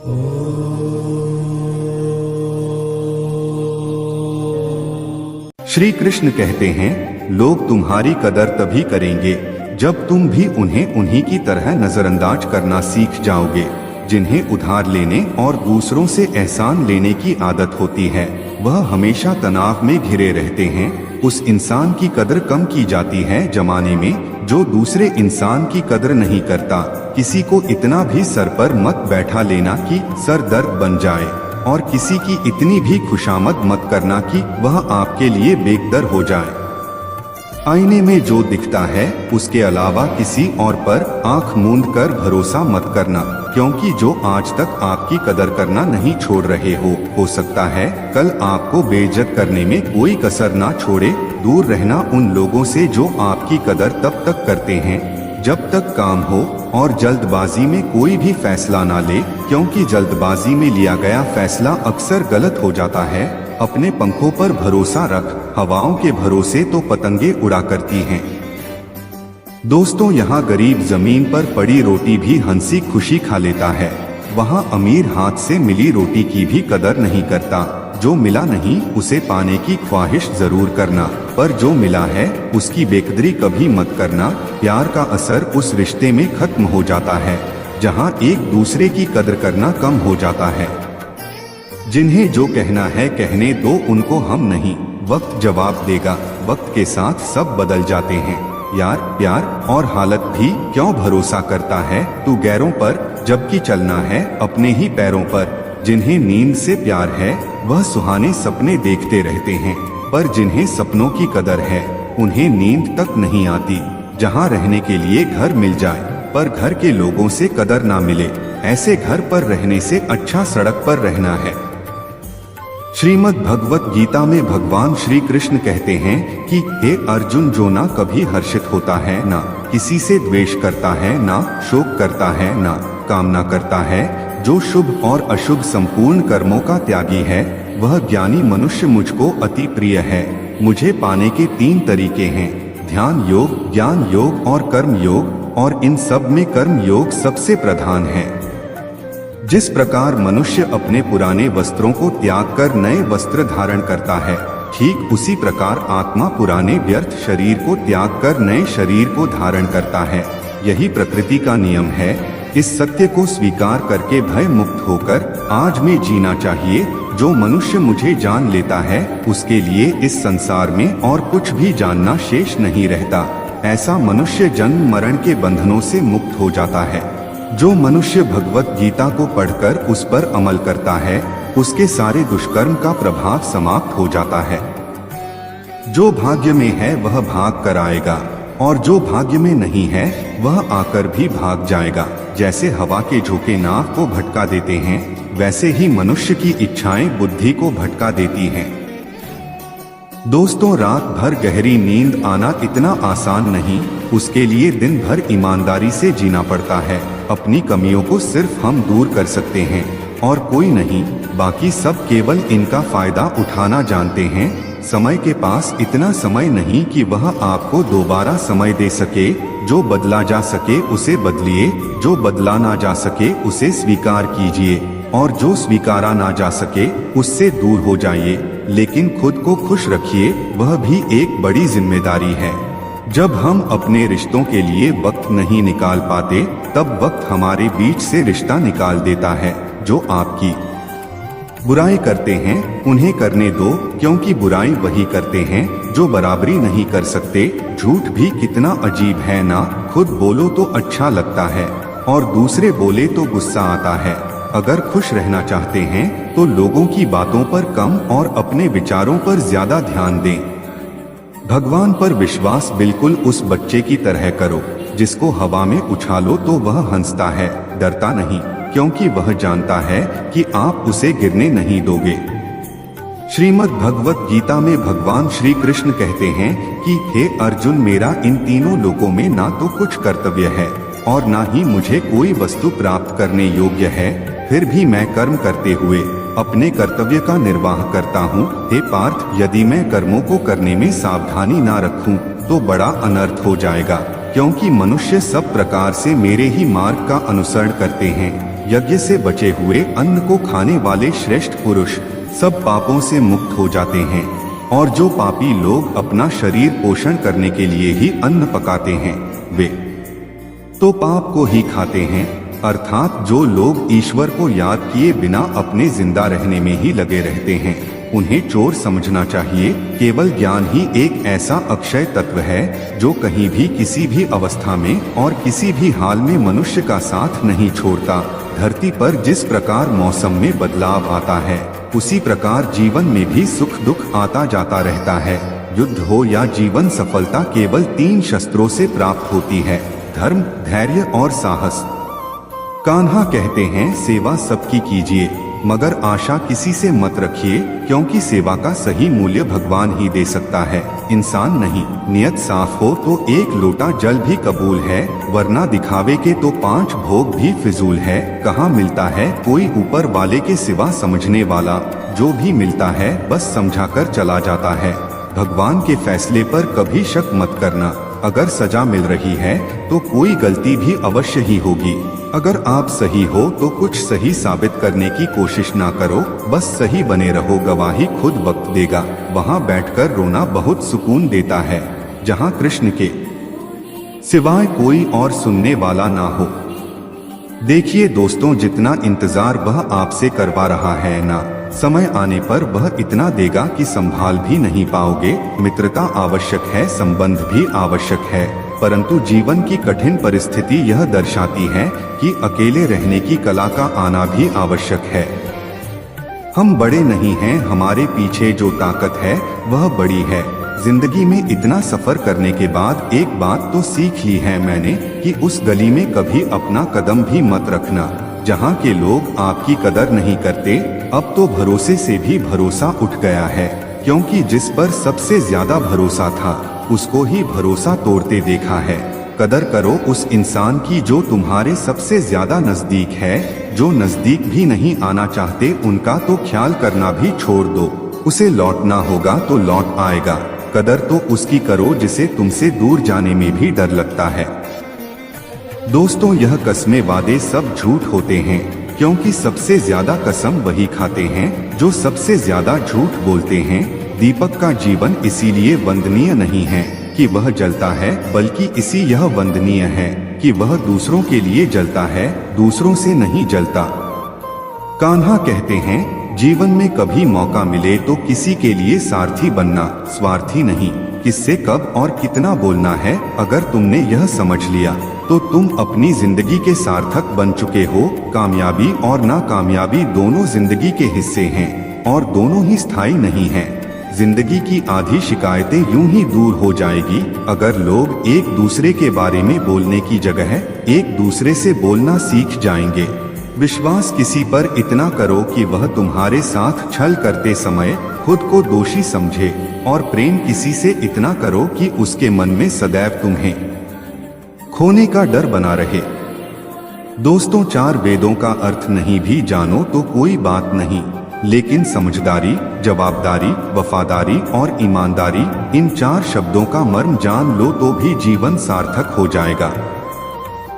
श्री कृष्ण कहते हैं, लोग तुम्हारी कदर तभी करेंगे जब तुम भी उन्हें उन्हीं की तरह नजरअंदाज करना सीख जाओगे। जिन्हें उधार लेने और दूसरों से एहसान लेने की आदत होती है, वह हमेशा तनाव में घिरे रहते हैं। उस इंसान की कदर कम की जाती है जमाने में जो दूसरे इंसान की कदर नहीं करता। किसी को इतना भी सर पर मत बैठा लेना कि सर दर्द बन जाए, और किसी की इतनी भी खुशामद मत करना कि वह आपके लिए बेकदर हो जाए। आईने में जो दिखता है उसके अलावा किसी और पर आंख मूंद कर भरोसा मत करना, क्योंकि जो आज तक आपकी कदर करना नहीं छोड़ रहे हो सकता है कल आपको बेइज्जत करने में कोई कसर ना छोड़े। दूर रहना उन लोगों से जो आपकी कदर तब तक करते हैं जब तक काम हो, और जल्दबाजी में कोई भी फैसला ना ले, क्योंकि जल्दबाजी में लिया गया फैसला अक्सर गलत हो जाता है। अपने पंखों पर भरोसा रख, हवाओं के भरोसे तो पतंगे उड़ा करती हैं। दोस्तों, यहाँ गरीब जमीन पर पड़ी रोटी भी हंसी खुशी खा लेता है, वहाँ अमीर हाथ से मिली रोटी की भी कदर नहीं करता। जो मिला नहीं उसे पाने की ख्वाहिश जरूर करना, पर जो मिला है उसकी बेकदरी कभी मत करना। प्यार का असर उस रिश्ते में खत्म हो जाता है जहाँ एक दूसरे की कदर करना कम हो जाता है। जिन्हें जो कहना है कहने दो, उनको हम नहीं, वक्त जवाब देगा। वक्त के साथ सब बदल जाते हैं यार, प्यार और हालत भी क्यों भरोसा करता है तू गैरों पर, जबकि चलना है अपने ही पैरों पर। जिन्हें नींद से प्यार है वह सुहाने सपने देखते रहते हैं, पर जिन्हें सपनों की कदर है उन्हें नींद तक नहीं आती। जहाँ रहने के लिए घर मिल जाए पर घर के लोगों से कदर ना मिले, ऐसे घर पर रहने से अच्छा सड़क पर रहना है। श्रीमद् भगवत गीता में भगवान श्री कृष्ण कहते हैं कि हे अर्जुन, जो ना कभी हर्षित होता है, ना किसी से द्वेष करता है, ना शोक करता है, ना कामना करता है, जो शुभ और अशुभ संपूर्ण कर्मों का त्यागी है, वह ज्ञानी मनुष्य मुझको अति प्रिय है। मुझे पाने के 3 तरीके हैं, ध्यान योग, ज्ञान योग और कर्म योग, और इन सब में कर्म योग सबसे प्रधान है। जिस प्रकार मनुष्य अपने पुराने वस्त्रों को त्याग कर नए वस्त्र धारण करता है, ठीक उसी प्रकार आत्मा पुराने व्यर्थ शरीर को त्याग कर नए शरीर को धारण करता है। यही प्रकृति का नियम है। इस सत्य को स्वीकार करके भय मुक्त होकर आज में जीना चाहिए। जो मनुष्य मुझे जान लेता है उसके लिए इस संसार में और कुछ भी जानना शेष नहीं रहता। ऐसा मनुष्य जन्म मरण के बंधनों से मुक्त हो जाता है। जो मनुष्य भगवत गीता को पढ़कर उस पर अमल करता है, उसके सारे दुष्कर्म का प्रभाव समाप्त हो जाता है। जो भाग्य में है वह भाग कर आएगा, और जो भाग्य में नहीं है वह आकर भी भाग जाएगा। जैसे हवा के झोंके नाव को भटका देते हैं, वैसे ही मनुष्य की इच्छाएं बुद्धि को भटका देती हैं। दोस्तों, रात भर गहरी नींद आना इतना आसान नहीं, उसके लिए दिन भर ईमानदारी से जीना पड़ता है। अपनी कमियों को सिर्फ हम दूर कर सकते हैं और कोई नहीं, बाकी सब केवल इनका फायदा उठाना जानते हैं। समय के पास इतना समय नहीं कि वह आपको दोबारा समय दे सके। जो बदला जा सके उसे बदलिए, जो बदला ना जा सके उसे स्वीकार कीजिए, और जो स्वीकारा ना जा सके उससे दूर हो जाइए। लेकिन खुद को खुश रखिए, वह भी एक बड़ी जिम्मेदारी है। जब हम अपने रिश्तों के लिए वक्त नहीं निकाल पाते, तब वक्त हमारे बीच से रिश्ता निकाल देता है। जो आपकी बुराई करते हैं उन्हें करने दो, क्योंकि बुराई वही करते हैं जो बराबरी नहीं कर सकते। झूठ भी कितना अजीब है ना, खुद बोलो तो अच्छा लगता है और दूसरे बोले तो गुस्सा आता है। अगर खुश रहना चाहते हैं तो लोगों की बातों पर कम और अपने विचारों पर ज्यादा ध्यान दें। भगवान पर विश्वास बिल्कुल उस बच्चे की तरह करो जिसको हवा में उछालो तो वह हंसता है, डरता नहीं, क्योंकि वह जानता है कि आप उसे गिरने नहीं दोगे। श्रीमद् भगवत गीता में भगवान श्री कृष्ण कहते हैं कि हे अर्जुन, मेरा इन तीनों लोकों में ना तो कुछ कर्तव्य है और ना ही मुझे कोई वस्तु प्राप्त करने योग्य है, फिर भी मैं कर्म करते हुए अपने कर्तव्य का निर्वाह करता हूँ। हे पार्थ, यदि मैं कर्मों को करने में सावधानी ना रखूं तो बड़ा अनर्थ हो जाएगा, क्योंकि मनुष्य सब प्रकार से मेरे ही मार्ग का अनुसरण करते हैं। यज्ञ से बचे हुए अन्न को खाने वाले श्रेष्ठ पुरुष सब पापों से मुक्त हो जाते हैं। और जो पापी लोग अपना शरीर पोषण करने के लिए ही अन्न पकाते हैं वे तो पाप को ही खाते हैं। अर्थात जो लोग ईश्वर को याद किए बिना अपने जिंदा रहने में ही लगे रहते हैं उन्हें चोर समझना चाहिए। केवल ज्ञान ही एक ऐसा अक्षय तत्व है जो कहीं भी किसी भी अवस्था में और किसी भी हाल में मनुष्य का साथ नहीं छोड़ता। धरती पर जिस प्रकार मौसम में बदलाव आता है उसी प्रकार जीवन में भी सुख दुख आता जाता रहता है। युद्ध हो या जीवन सफलता केवल 3 शस्त्रों से प्राप्त होती है, धर्म, धैर्य और साहस। कान्हा कहते हैं सेवा सबकी कीजिए मगर आशा किसी से मत रखिए, क्योंकि सेवा का सही मूल्य भगवान ही दे सकता है, इंसान नहीं। नियत साफ हो तो 1 लोटा जल भी कबूल है, वरना दिखावे के तो 5 भोग भी फिजूल है। कहाँ मिलता है कोई ऊपर वाले के सिवा समझने वाला, जो भी मिलता है बस समझा कर चला जाता है। भगवान के फैसले पर कभी शक मत करना। अगर सजा मिल रही है तो कोई गलती भी अवश्य ही होगी। अगर आप सही हो तो कुछ सही साबित करने की कोशिश ना करो, बस सही बने रहो, गवाही खुद वक्त देगा। वहाँ बैठकर रोना बहुत सुकून देता है, जहाँ कृष्ण के सिवाय कोई और सुनने वाला ना हो। देखिए दोस्तों, जितना इंतजार वह आपसे करवा रहा है ना, समय आने पर वह इतना देगा कि संभाल भी नहीं पाओगे। मित्रता आवश्यक है, संबंध भी आवश्यक है, परंतु जीवन की कठिन परिस्थिति यह दर्शाती है कि अकेले रहने की कला का आना भी आवश्यक है। हम बड़े नहीं हैं, हमारे पीछे जो ताकत है वह बड़ी है। जिंदगी में इतना सफर करने के बाद एक बात तो सीख ली है मैंने कि उस गली में कभी अपना कदम भी मत रखना जहाँ के लोग आपकी कदर नहीं करते। अब तो भरोसे से भी भरोसा उठ गया है, क्योंकि जिस पर सबसे ज्यादा भरोसा था उसको ही भरोसा तोड़ते देखा है। कदर करो उस इंसान की जो तुम्हारे सबसे ज्यादा नजदीक है। जो नजदीक भी नहीं आना चाहते उनका तो ख्याल करना भी छोड़ दो, उसे लौटना होगा तो लौट आएगा। कदर तो उसकी करो जिसे तुमसे दूर जाने में भी डर लगता है। दोस्तों, यह कसमें वादे सब झूठ होते हैं, क्योंकि सबसे ज्यादा कसम वही खाते हैं जो सबसे ज्यादा झूठ बोलते हैं। दीपक का जीवन इसीलिए वंदनीय नहीं है कि वह जलता है, बल्कि इसी यह वंदनीय है कि वह दूसरों के लिए जलता है, दूसरों से नहीं जलता। कान्हा कहते हैं, जीवन में कभी मौका मिले तो किसी के लिए सारथी बनना, स्वार्थी नहीं। किससे कब और कितना बोलना है, अगर तुमने यह समझ लिया तो तुम अपनी जिंदगी के सार्थक बन चुके हो। कामयाबी और नाकामयाबी दोनों जिंदगी के हिस्से हैं और दोनों ही स्थायी नहीं हैं। जिंदगी की आधी शिकायतें यूं ही दूर हो जाएगी अगर लोग एक दूसरे के बारे में बोलने की जगह एक दूसरे से बोलना सीख जाएंगे। विश्वास किसी पर इतना करो कि वह तुम्हारे साथ छल करते समय खुद को दोषी समझे, और प्रेम किसी से इतना करो कि उसके मन में सदैव तुम्हें खोने का डर बना रहे। दोस्तों, 4 वेदों का अर्थ नहीं भी जानो तो कोई बात नहीं, लेकिन समझदारी, जवाबदारी, वफादारी और ईमानदारी, इन 4 शब्दों का मर्म जान लो तो भी जीवन सार्थक हो जाएगा।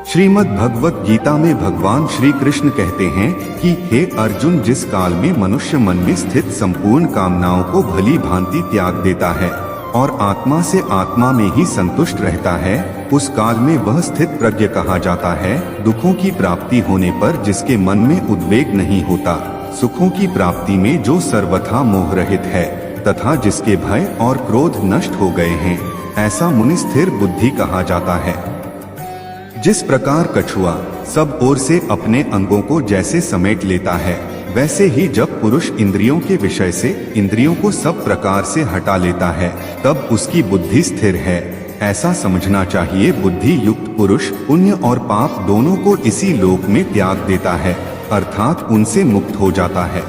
श्रीमद् भगवत गीता में भगवान श्री कृष्ण कहते हैं कि हे अर्जुन, जिस काल में मनुष्य मन में स्थित संपूर्ण कामनाओं को भली भांति त्याग देता है और आत्मा से आत्मा में ही संतुष्ट रहता है, उस काल में वह स्थित प्रज्ञ कहा जाता है। दुखों की प्राप्ति होने पर जिसके मन में उद्वेग नहीं होता, सुखों की प्राप्ति में जो सर्वथा मोह रहित है, तथा जिसके भय और क्रोध नष्ट हो गए हैं, ऐसा मुनि स्थिर बुद्धि कहा जाता है। जिस प्रकार कछुआ सब ओर से अपने अंगों को जैसे समेट लेता है, वैसे ही जब पुरुष इंद्रियों के विषय से इंद्रियों को सब प्रकार से हटा लेता है, तब उसकी बुद्धि स्थिर है, ऐसा समझना चाहिए। बुद्धि युक्त पुरुष पुण्य और पाप दोनों को इसी लोक में त्याग देता है, अर्थात उनसे मुक्त हो जाता है।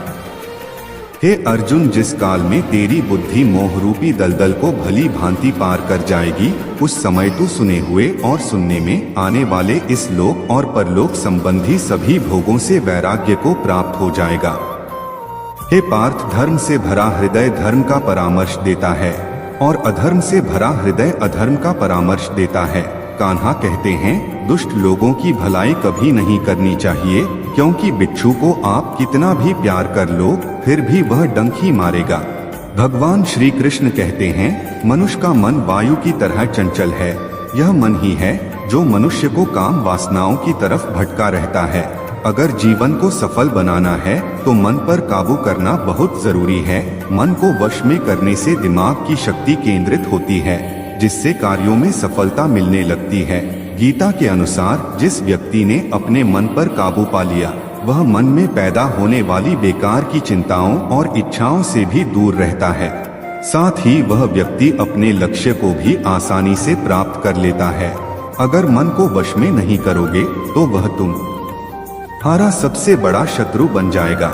हे अर्जुन, जिस काल में तेरी बुद्धि मोह रूपी दलदल को भली भांति पार कर जाएगी, उस समय तू सुने हुए और सुनने में आने वाले इस लोक और परलोक संबंधी सभी भोगों से वैराग्य को प्राप्त हो जाएगा। हे पार्थ, धर्म से भरा हृदय धर्म का परामर्श देता है और अधर्म से भरा हृदय अधर्म का परामर्श देता है। कान्हा कहते हैं, दुष्ट लोगों की भलाई कभी नहीं करनी चाहिए, क्योंकि बिच्छू को आप कितना भी प्यार कर लो फिर भी वह डंक ही मारेगा। भगवान श्री कृष्ण कहते हैं, मनुष्य का मन वायु की तरह चंचल है। यह मन ही है जो मनुष्य को काम वासनाओं की तरफ भटका रहता है। अगर जीवन को सफल बनाना है तो मन पर काबू करना बहुत जरूरी है। मन को वश में करने से दिमाग की शक्ति केंद्रित होती है, जिससे कार्यों में सफलता मिलने लगती है। गीता के अनुसार जिस व्यक्ति ने अपने मन पर काबू पा लिया, वह मन में पैदा होने वाली बेकार की चिंताओं और इच्छाओं से भी दूर रहता है। साथ ही वह व्यक्ति अपने लक्ष्य को भी आसानी से प्राप्त कर लेता है। अगर मन को वश में नहीं करोगे तो वह तुम्हारा सबसे बड़ा शत्रु बन जाएगा।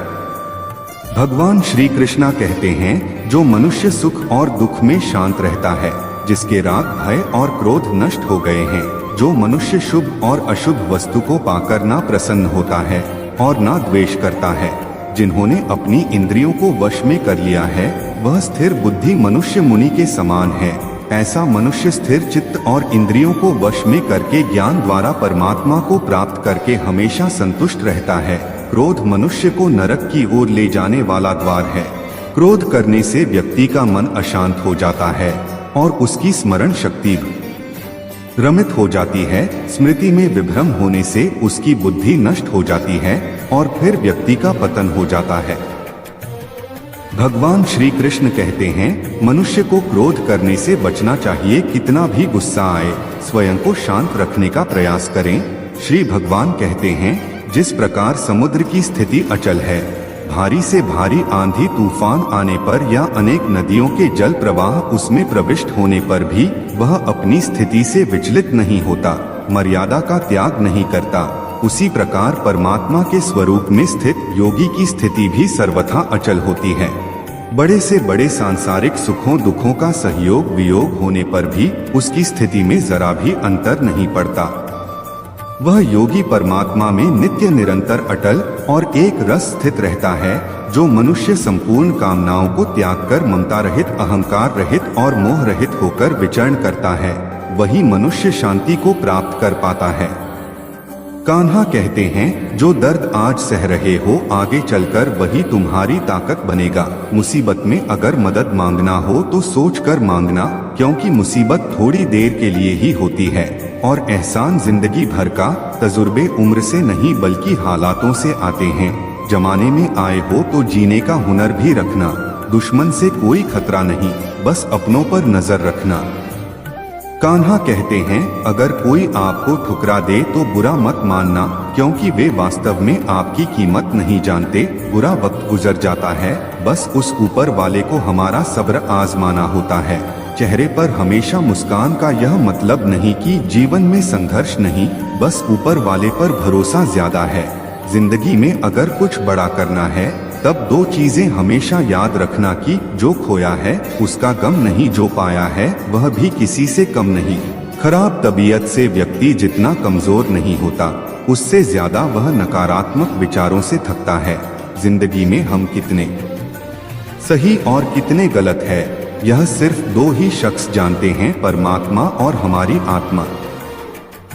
भगवान श्री कृष्णा कहते हैं, जो मनुष्य सुख और दुख में शांत रहता है, जिसके राग भय और क्रोध नष्ट हो गए हैं, जो मनुष्य शुभ और अशुभ वस्तु को पाकर ना प्रसन्न होता है और ना द्वेष करता है, जिन्होंने अपनी इंद्रियों को वश में कर लिया है, वह स्थिर बुद्धि मनुष्य मुनि के समान है। ऐसा मनुष्य स्थिर चित्त और इंद्रियों को वश में करके ज्ञान द्वारा परमात्मा को प्राप्त करके हमेशा संतुष्ट रहता है। क्रोध मनुष्य को नरक की ओर ले जाने वाला द्वार है। क्रोध करने से व्यक्ति का मन अशांत हो जाता है और उसकी स्मरण शक्ति भ्रमित हो जाती है। स्मृति में विभ्रम होने से उसकी बुद्धि नष्ट हो जाती है और फिर व्यक्ति का पतन हो जाता है। भगवान श्री कृष्ण कहते हैं, मनुष्य को क्रोध करने से बचना चाहिए। कितना भी गुस्सा आए, स्वयं को शांत रखने का प्रयास करें। श्री भगवान कहते हैं, जिस प्रकार समुद्र की स्थिति अचल है, भारी से भारी आंधी तूफान आने पर या अनेक नदियों के जल प्रवाह उसमें प्रविष्ट होने पर भी वह अपनी स्थिति से विचलित नहीं होता, मर्यादा का त्याग नहीं करता, उसी प्रकार परमात्मा के स्वरूप में स्थित योगी की स्थिति भी सर्वथा अचल होती है। बड़े से बड़े सांसारिक सुखों दुखों का सहयोग वियोग होने पर भी उसकी स्थिति में जरा भी अंतर नहीं पड़ता। वह योगी परमात्मा में नित्य निरंतर अटल और एक रस स्थित रहता है। जो मनुष्य संपूर्ण कामनाओं को त्याग कर ममता रहित, अहंकार रहित और मोह रहित होकर विचरण करता है, वही मनुष्य शांति को प्राप्त कर पाता है। कान्हा कहते हैं, जो दर्द आज सह रहे हो, आगे चलकर वही तुम्हारी ताकत बनेगा। मुसीबत में अगर मदद मांगना हो तो सोच कर मांगना, क्योंकि मुसीबत थोड़ी देर के लिए ही होती है और एहसान जिंदगी भर का। तजुर्बे उम्र से नहीं बल्कि हालातों से आते हैं। जमाने में आए हो तो जीने का हुनर भी रखना। दुश्मन से कोई खतरा नहीं, बस अपनों पर नजर रखना। कान्हा कहते हैं, अगर कोई आपको ठुकरा दे तो बुरा मत मानना, क्योंकि वे वास्तव में आपकी कीमत नहीं जानते। बुरा वक्त गुजर जाता है, बस उस ऊपर वाले को हमारा सब्र आजमाना होता है। चेहरे पर हमेशा मुस्कान का यह मतलब नहीं कि जीवन में संघर्ष नहीं, बस ऊपर वाले पर भरोसा ज्यादा है। जिंदगी में अगर कुछ बड़ा करना है तब दो चीजें हमेशा याद रखना कि जो खोया है उसका गम नहीं, जो पाया है वह भी किसी से कम नहीं। खराब तबीयत से व्यक्ति जितना कमजोर नहीं होता, उससे ज्यादा वह नकारात्मक विचारों से थकता है। जिंदगी में हम कितने सही और कितने गलत है, यह सिर्फ दो ही शख्स जानते हैं, परमात्मा और हमारी आत्मा।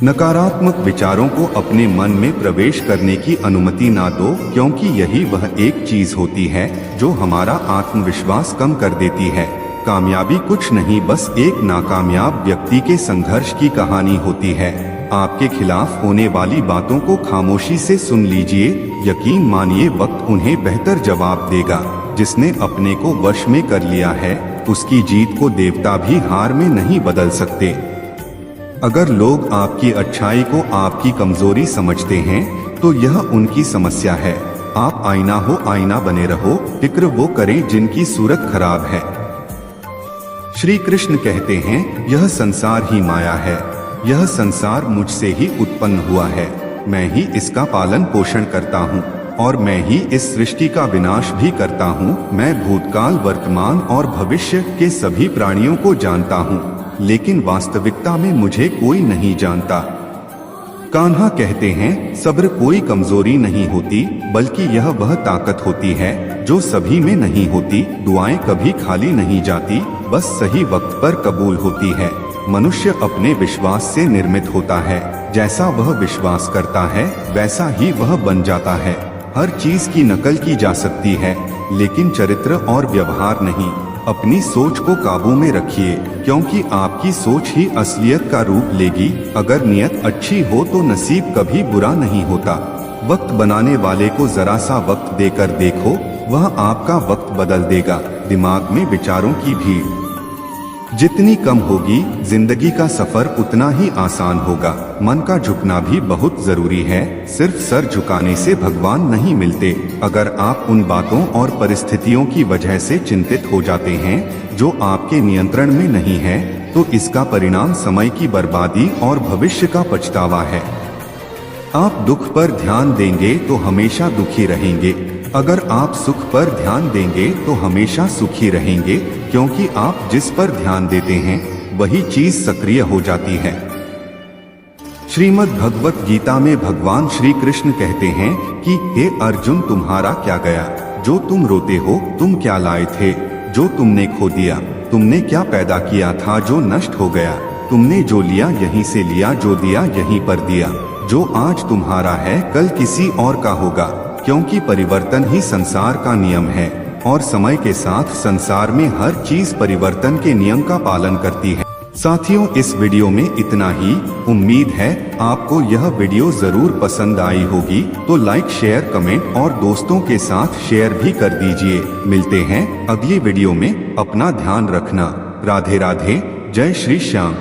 नकारात्मक विचारों को अपने मन में प्रवेश करने की अनुमति ना दो, क्योंकि यही वह एक चीज होती है जो हमारा आत्मविश्वास कम कर देती है। कामयाबी कुछ नहीं, बस एक नाकामयाब व्यक्ति के संघर्ष की कहानी होती है। आपके खिलाफ होने वाली बातों को खामोशी से सुन लीजिए। यकीन मानिए, वक्त उन्हें बेहतर जवाब देगा। जिसने अपने को वश में कर लिया है, उसकी जीत को देवता भी हार में नहीं बदल सकते। अगर लोग आपकी अच्छाई को आपकी कमजोरी समझते हैं तो यह उनकी समस्या है। आप आईना हो, आईना बने रहो। फिक्र वो करें जिनकी सूरत खराब है। श्री कृष्ण कहते हैं, यह संसार ही माया है, यह संसार मुझसे ही उत्पन्न हुआ है। मैं ही इसका पालन पोषण करता हूँ और मैं ही इस सृष्टि का विनाश भी करता हूँ। मैं भूतकाल, वर्तमान और भविष्य के सभी प्राणियों को जानता हूँ, लेकिन वास्तविकता में मुझे कोई नहीं जानता। कान्हा कहते हैं, सब्र कोई कमजोरी नहीं होती, बल्कि यह वह ताकत होती है जो सभी में नहीं होती। दुआएं कभी खाली नहीं जाती, बस सही वक्त पर कबूल होती है। मनुष्य अपने विश्वास से निर्मित होता है। जैसा वह विश्वास करता है वैसा ही वह बन जाता है। हर चीज की नकल की जा सकती है, लेकिन चरित्र और व्यवहार नहीं। अपनी सोच को काबू में रखिए, क्योंकि आपकी सोच ही असलियत का रूप लेगी। अगर नियत अच्छी हो तो नसीब कभी बुरा नहीं होता। वक्त बनाने वाले को जरा सा वक्त देकर देखो, वह आपका वक्त बदल देगा। दिमाग में विचारों की भीड़ जितनी कम होगी, जिंदगी का सफर उतना ही आसान होगा। मन का झुकना भी बहुत जरूरी है। सिर्फ सर झुकाने से भगवान नहीं मिलते। अगर आप उन बातों और परिस्थितियों की वजह से चिंतित हो जाते हैं जो आपके नियंत्रण में नहीं है, तो इसका परिणाम समय की बर्बादी और भविष्य का पछतावा है। आप दुख पर ध्यान देंगे तो हमेशा दुखी रहेंगे। अगर आप सुख पर ध्यान देंगे तो हमेशा सुखी रहेंगे, क्योंकि आप जिस पर ध्यान देते हैं वही चीज सक्रिय हो जाती है। श्रीमद् भगवत गीता में भगवान श्री कृष्ण कहते हैं कि हे अर्जुन, तुम्हारा क्या गया जो तुम रोते हो? तुम क्या लाए थे जो तुमने खो दिया? तुमने क्या पैदा किया था जो नष्ट हो गया? तुमने जो लिया यहीं से लिया, जो दिया यहीं पर दिया। जो आज तुम्हारा है कल किसी और का होगा, क्योंकि परिवर्तन ही संसार का नियम है और समय के साथ संसार में हर चीज परिवर्तन के नियम का पालन करती है। साथियों, इस वीडियो में इतना ही। उम्मीद है आपको यह वीडियो जरूर पसंद आई होगी, तो लाइक, शेयर, कमेंट और दोस्तों के साथ शेयर भी कर दीजिए। मिलते हैं अगली वीडियो में। अपना ध्यान रखना। राधे राधे। जय श्री श्याम।